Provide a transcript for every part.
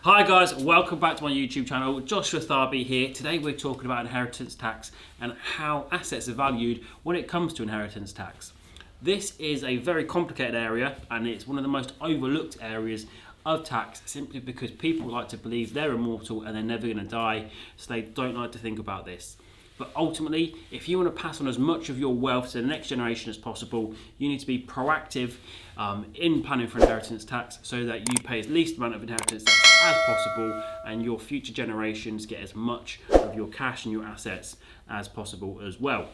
Hi guys, welcome back to my YouTube channel. Joshua Tharby here. Today we're talking about inheritance tax and how assets are valued when it comes to inheritance tax. This is a very complicated area and it's one of the most overlooked areas of tax simply because people like to believe they're immortal and they're never going to die, so they don't like to think about this. But ultimately, if you want to pass on as much of your wealth to the next generation as possible, you need to be proactive in planning for inheritance tax so that you pay as least amount of inheritance tax as possible and your future generations get as much of your cash and your assets as possible as well.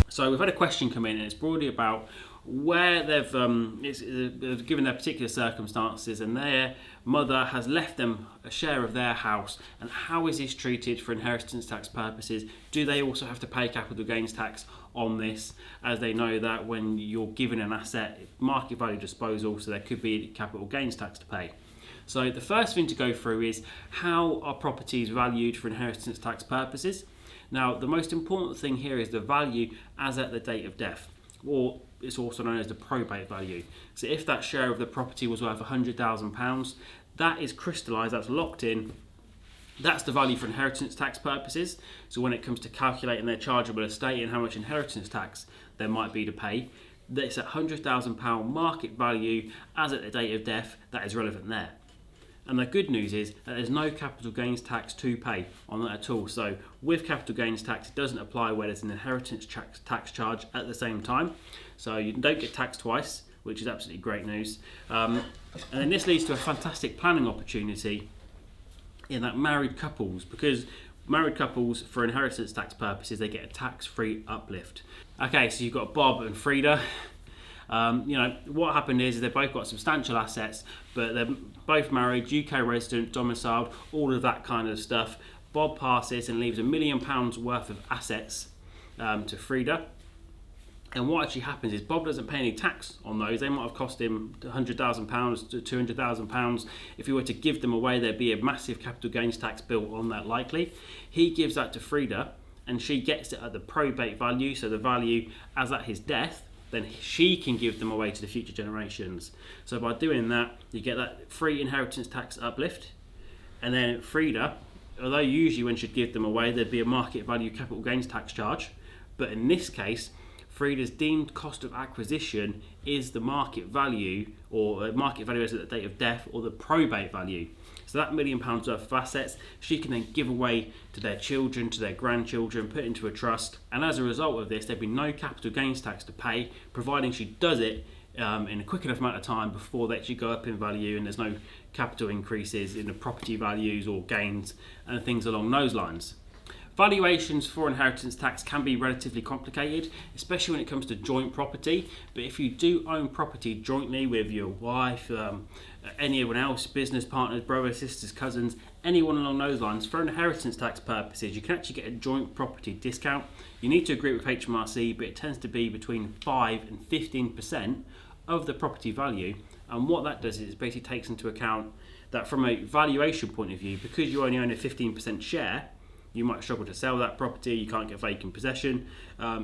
So we've had a question come in and it's broadly about where they've given their particular circumstances and their mother has left them a share of their house, and how is this treated for inheritance tax purposes? Do they also have to pay capital gains tax on this, as they know that when you're given an asset, market value disposal, so there could be capital gains tax to pay. So the first thing to go through is how are properties valued for inheritance tax purposes? Now, the most important thing here is the value as at the date of death, or it's also known as the probate value. So if that share of the property was worth £100,000, that is crystallised, that's locked in, that's the value for inheritance tax purposes. So when it comes to calculating their chargeable estate and how much inheritance tax there might be to pay, it's at £100,000 market value as at the date of death that is relevant there. And the good news is that there's no capital gains tax to pay on that at all. So with capital gains tax, it doesn't apply where there's an inheritance tax charge at the same time. So you don't get taxed twice, which is absolutely great news. And then this leads to a fantastic planning opportunity in that married couples, because married couples, for inheritance tax purposes, they get a tax-free uplift. Okay, so you've got Bob and Frida. What happened is they've both got substantial assets, but they're both married, UK resident, domiciled, all of that kind of stuff. Bob passes and leaves £1 million worth of assets to Frida. And what actually happens is Bob doesn't pay any tax on those. They might have cost him £100,000 to £200,000. If he were to give them away, there'd be a massive capital gains tax bill on that likely. He gives that to Frida and she gets it at the probate value, so the value as at his death. Then she can give them away to the future generations. So by doing that, you get that free inheritance tax uplift. And then Frida, although usually when she'd give them away, there'd be a market value capital gains tax charge. But in this case, Frida's deemed cost of acquisition is the market value, or market value as at the date of death, or the probate value. So that £1 million worth of assets, she can then give away to their children, to their grandchildren, put into a trust. And as a result of this, there'd be no capital gains tax to pay, providing she does it in a quick enough amount of time before they actually go up in value and there's no capital increases in the property values or gains and things along those lines. Valuations for inheritance tax can be relatively complicated, especially when it comes to joint property. But if you do own property jointly with your wife, anyone else, business partners, brothers, sisters, cousins, anyone along those lines, for inheritance tax purposes, you can actually get a joint property discount. You need to agree with HMRC, but it tends to be between 5 and 15% of the property value. And what that does is it basically takes into account that from a valuation point of view, because you only own a 15% share, you might struggle to sell that property, you can't get vacant possession,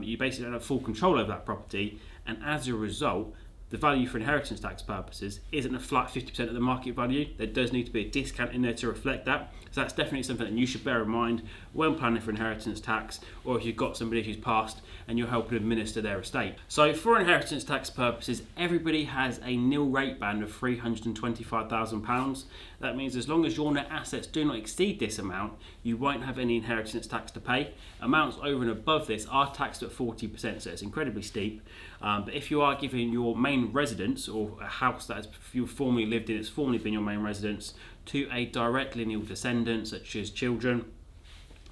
you basically don't have full control over that property, and as a result, the value for inheritance tax purposes isn't a flat 50% of the market value. There does need to be a discount in there to reflect that. So that's definitely something that you should bear in mind when planning for inheritance tax, or if you've got somebody who's passed and you're helping administer their estate. So for inheritance tax purposes, everybody has a nil rate band of £325,000. That means as long as your net assets do not exceed this amount, you won't have any inheritance tax to pay. Amounts over and above this are taxed at 40%, so it's incredibly steep. But if you are giving your main residence, or a house that you've formerly lived in, it's formerly been your main residence, to a direct lineal descendant, such as children,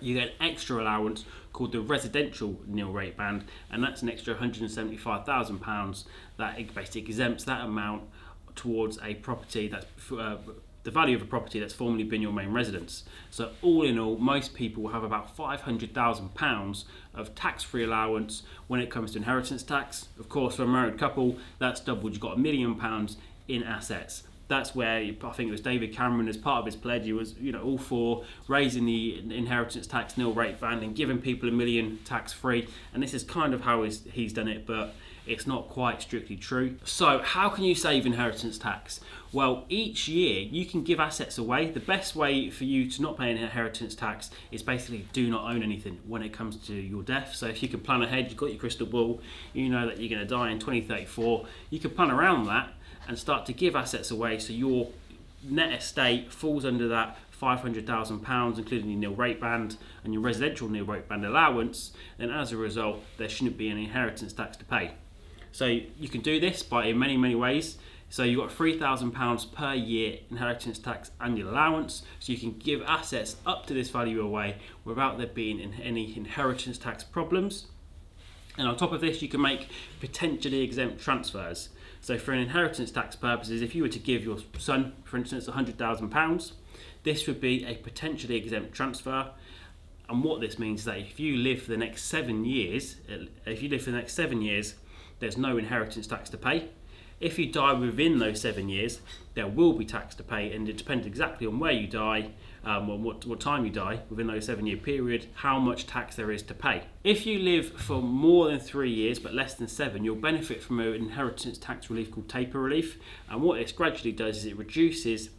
you get an extra allowance called the residential nil rate band, and that's an extra £175,000 that basically exempts that amount towards a property that's the value of a property that's formerly been your main residence. So all in all, most people will have about £500,000 of tax-free allowance when it comes to inheritance tax. Of course, for a married couple, that's doubled. You've got £1 million in assets. That's where I think it was David Cameron, as part of his pledge, he was all for raising the inheritance tax nil rate ban and giving people $1 million tax free. And this is kind of how he's done it, but it's not quite strictly true. So how can you save inheritance tax? Well, each year you can give assets away. The best way for you to not pay inheritance tax is basically do not own anything when it comes to your death. So if you can plan ahead, you've got your crystal ball, you know that you're going to die in 2034, you can plan around that and start to give assets away so your net estate falls under that £500,000, including your nil rate band and your residential nil rate band allowance, then as a result there shouldn't be any inheritance tax to pay. So you can do this in many ways. So you've got £3,000 per year inheritance tax annual allowance, so you can give assets up to this value away without there being any inheritance tax problems. And on top of this, you can make potentially exempt transfers. So for inheritance tax purposes, if you were to give your son, for instance, £100,000, this would be a potentially exempt transfer. And what this means is that if you live for the next 7 years, there's no inheritance tax to pay. If you die within those 7 years, there will be tax to pay, and it depends exactly on where you die, what time you die within those 7 year period, how much tax there is to pay. If you live for more than 3 years but less than 7, you'll benefit from an inheritance tax relief called taper relief, and what this gradually does is it reduces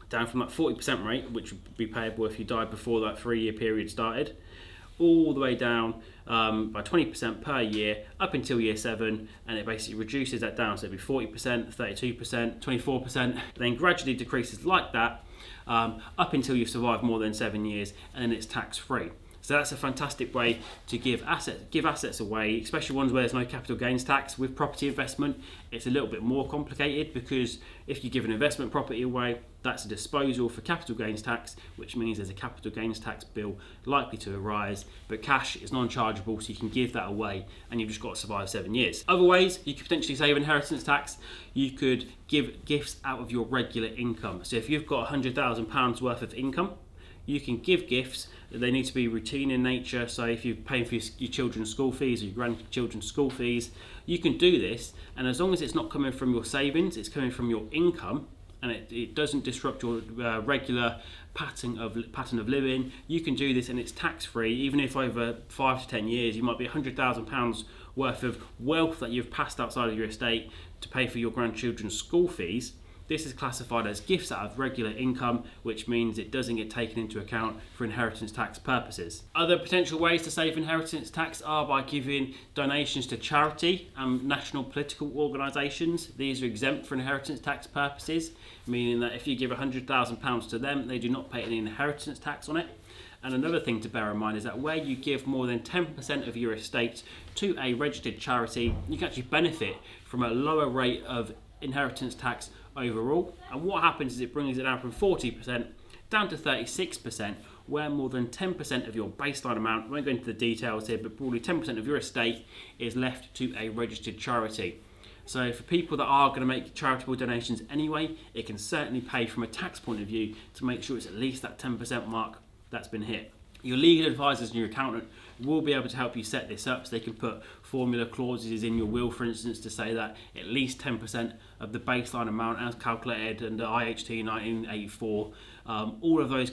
down from that 40% rate, which would be payable if you died before that 3 year period started, all the way down by 20% per year up until year 7, and it basically reduces that down, so it'd be 40%, 32%, 24%, then gradually decreases like that up until you've survived more than 7 years, and then it's tax free. So that's a fantastic way to give assets away, especially ones where there's no capital gains tax. With property investment, it's a little bit more complicated, because if you give an investment property away, that's a disposal for capital gains tax, which means there's a capital gains tax bill likely to arise, but cash is non-chargeable, so you can give that away and you've just got to survive 7 years. Other ways you could potentially save inheritance tax, you could give gifts out of your regular income. So if you've got £100,000 worth of income, you can give gifts. They need to be routine in nature. So if you're paying for your children's school fees or your grandchildren's school fees, you can do this. And as long as it's not coming from your savings, it's coming from your income, and it doesn't disrupt your regular pattern of living, you can do this and it's tax free. Even if over 5 to 10 years you might be £100,000 worth of wealth that you've passed outside of your estate to pay for your grandchildren's school fees, this is classified as gifts out of regular income, which means it doesn't get taken into account for inheritance tax purposes. Other potential ways to save inheritance tax are by giving donations to charity and national political organisations. These are exempt for inheritance tax purposes, meaning that if you give £100,000 to them, they do not pay any inheritance tax on it. And another thing to bear in mind is that where you give more than 10% of your estate to a registered charity, you can actually benefit from a lower rate of inheritance tax overall. And what happens is it brings it down from 40% down to 36%, where more than 10% of your baseline amount, I won't go into the details here, but broadly 10% of your estate is left to a registered charity. So for people that are going to make charitable donations anyway, it can certainly pay from a tax point of view to make sure it's at least that 10% mark that's been hit. Your legal advisors and your accountant will be able to help you set this up, so they can put formula clauses in your will, for instance, to say that at least 10% of the baseline amount as calculated under IHT 1984, all of those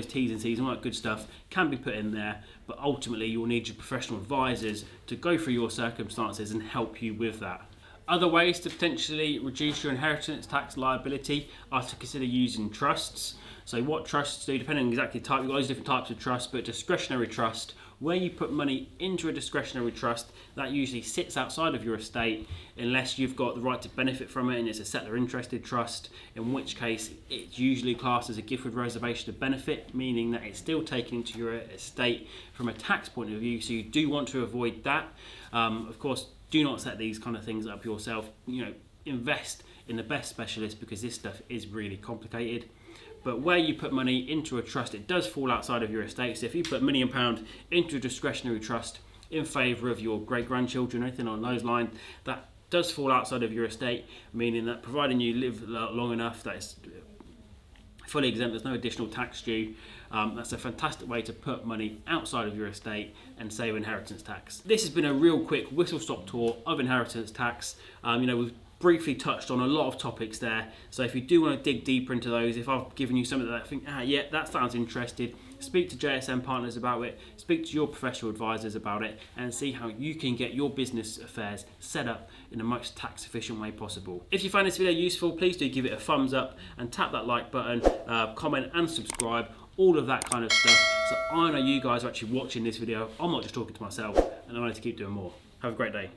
T's and C's and all that good stuff can be put in there, but ultimately you'll need your professional advisors to go through your circumstances and help you with that. Other ways to potentially reduce your inheritance tax liability are to consider using trusts. So what trusts do, depending on exactly the type, you've got those different types of trusts, but discretionary trust, where you put money into a discretionary trust, that usually sits outside of your estate unless you've got the right to benefit from it and it's a settler interested trust, in which case it's usually classed as a gift with reservation of benefit, meaning that it's still taken into your estate from a tax point of view, so you do want to avoid that. Of course, do not set these kind of things up yourself. Invest in the best specialist, because this stuff is really complicated. But where you put money into a trust, it does fall outside of your estate. So if you put £1 million into a discretionary trust in favour of your great-grandchildren, anything on those lines, that does fall outside of your estate, meaning that providing you live long enough that it's fully exempt, there's no additional tax due. That's a fantastic way to put money outside of your estate and save inheritance tax. This has been a real quick whistle-stop tour of inheritance tax. We've briefly touched on a lot of topics there. So if you do want to dig deeper into those, if I've given you something that I think, yeah, that sounds interesting, speak to JSM partners about it, speak to your professional advisors about it, and see how you can get your business affairs set up in the most tax efficient way possible. If you find this video useful, please do give it a thumbs up and tap that like button, comment and subscribe, all of that kind of stuff, so I know you guys are actually watching this video. I'm not just talking to myself, and I know to keep doing more. Have a great day.